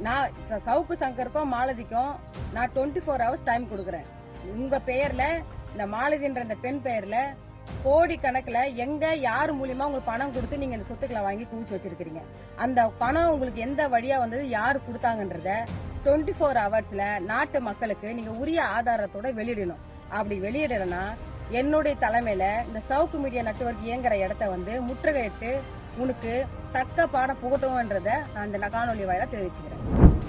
நான் சவுக்கு சங்கருக்கும் மாலதிக்கும் நான் 24 hours time கொடுக்குறேன். உங்க பெயர்ல இந்த மாலதின்ற இந்த பெண் பெயர்ல கோடி கணக்குல எங்க யார் மூலியமா உங்களுக்கு பணம் கொடுத்து நீங்க இந்த சொத்துக்களை வாங்கி குவிச்சு வச்சிருக்கீங்க. அந்த பணம் உங்களுக்கு எந்த வழியா வந்தது, யாரு கொடுத்தாங்கன்றத 24 hours நாட்டு மக்களுக்கு நீங்க உரிய ஆதாரத்தோட வெளியிடணும். அப்படி வெளியிடலன்னா என்னுடைய தலைமையில இந்த சவுக்கு மீடியா நெட்வொர்க் இயங்குற இடத்த முற்றுகையிட்டு உனக்கு தக்க பாடம் புகட்டும்ன்றத நான் இந்த காணொலி வாயிலா தெரிவிச்சுக்கிறேன்.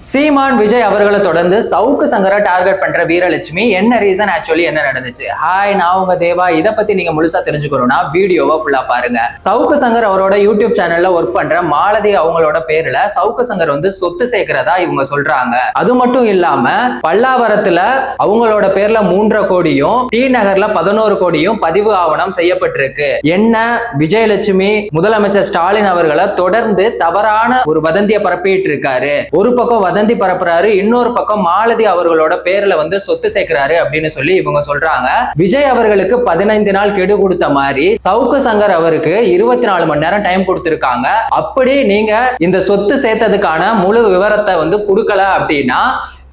சீமான் விஜய் அவர்களை தொடர்ந்து சவுக்கு சங்கரை டார்கெட் பண்ற வீரலட்சுமி என்ன ரீசன், ஆக்சுவலி என்ன நடந்துச்சு? ஹாய், நான் உங்க தேவா. இதை பத்தி நீங்க முழுசா தெரிஞ்சுக்கணும்னா வீடியோவை ஃபுல்லா பாருங்க. சவுக்கு சங்கர் அவரோட யூடியூப் சேனல்ல ஒர்க் பண்ற மாலதி அவங்களோட பேர்ல சவுக்கு சங்கர் சொத்து சேர்க்கிறதா இவங்க சொல்றாங்க. அது மட்டும் இல்லாம பல்லாவரத்துல அவங்களோட பேர்ல 3.5 கோடியும் டி நகர்ல 11 கோடியும் பதிவு ஆவணம் செய்யப்பட்டிருக்கு. என்ன விஜயலட்சுமி முதலமைச்சர் ஸ்டாலின் அவர்களை தொடர்ந்து தவறான ஒரு வதந்தியை பரப்பிட்டு இருக்காரு. ஒரு பக்கம் வதந்தி பரப்புறாரு, இன்னொரு பக்கம் மாலதி அவர்களோட பேர்ல சொத்து சேர்க்கிறாரு அப்படின்னு சொல்லி இவங்க சொல்றாங்க. விஜய் அவர்களுக்கு 15 நாள் கெடு கொடுத்த மாதிரி சவுக்கு சங்கர் அவருக்கு 24 மணி நேரம் டைம் கொடுத்திருக்காங்க. அப்படி நீங்க இந்த சொத்து சேர்த்ததுக்கான முழு விவரத்தை கொடுக்கல அப்படின்னா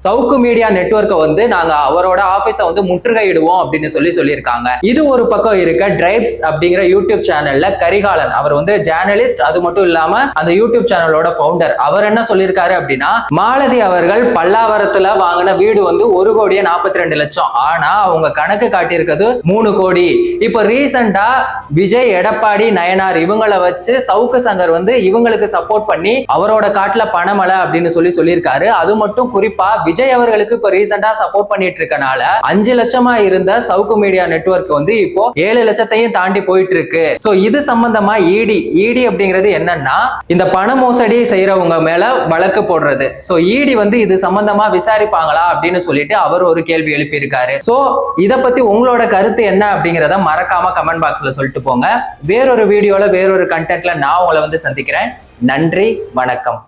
சவுக்கு மீடியா நெட்வொர்க்கை நாங்க அவரோட ஆபீஸை முற்றுகையிடுவோம் அப்படின்னு சொல்லியிருக்காங்க. இது ஒரு பக்கம் இருக்க. டிரைப்ஸ் அப்படிங்கிற யூடியூப் சேனல்ல கரிகாலன் அவர் ஜேர்னலிஸ்ட், அது மட்டும் இல்லாம அந்த யூடியூப் சேனலோட ஃபவுண்டர். அவர் என்ன சொல்லியிருக்காரு அப்படின்னா, மாலதி அவர்கள் பல்லாவரத்துல வாங்கின வீடு 1,42,00,000. ஆனா அவங்க கணக்கு காட்டியிருக்கிறது 3 கோடி. இப்போ ரீசெண்டா விஜய், எடப்பாடி, நயனார் இவங்களை வச்சு சவுக்கு சங்கர் இவங்களுக்கு சப்போர்ட் பண்ணி அவரோட காட்டுல பணமலை அப்படின்னு சொல்லியிருக்காரு. அது மட்டும் குறிப்பா விஜய் அவர்களுக்கு இப்ப ரீசெண்டா சப்போர்ட் பண்ணிட்டு இருக்கனால 5 லட்சமா இருந்த சவுக்கு மீடியா நெட்வொர்க் இப்போ 7 லட்சத்தையும் தாண்டி போயிட்டு இருக்கு. சோ இது சம்பந்தமா இடி அப்படிங்கிறது என்னன்னா, இந்த பண மோசடி செய்யறவங்க மேல வழக்கு போடுறது. சோ இடி இது சம்பந்தமா விசாரிப்பாங்களா அப்படின்னு சொல்லிட்டு அவர் ஒரு கேள்வி எழுப்பி இருக்காரு. சோ இத பத்தி உங்களோட கருத்து என்ன அப்படிங்கறத மறக்காம கமெண்ட் பாக்ஸ்ல சொல்லிட்டு போங்க. வேறொரு வீடியோல வேறொரு கண்டென்ட்ல நான் உங்களை சந்திக்கிறேன். நன்றி, வணக்கம்.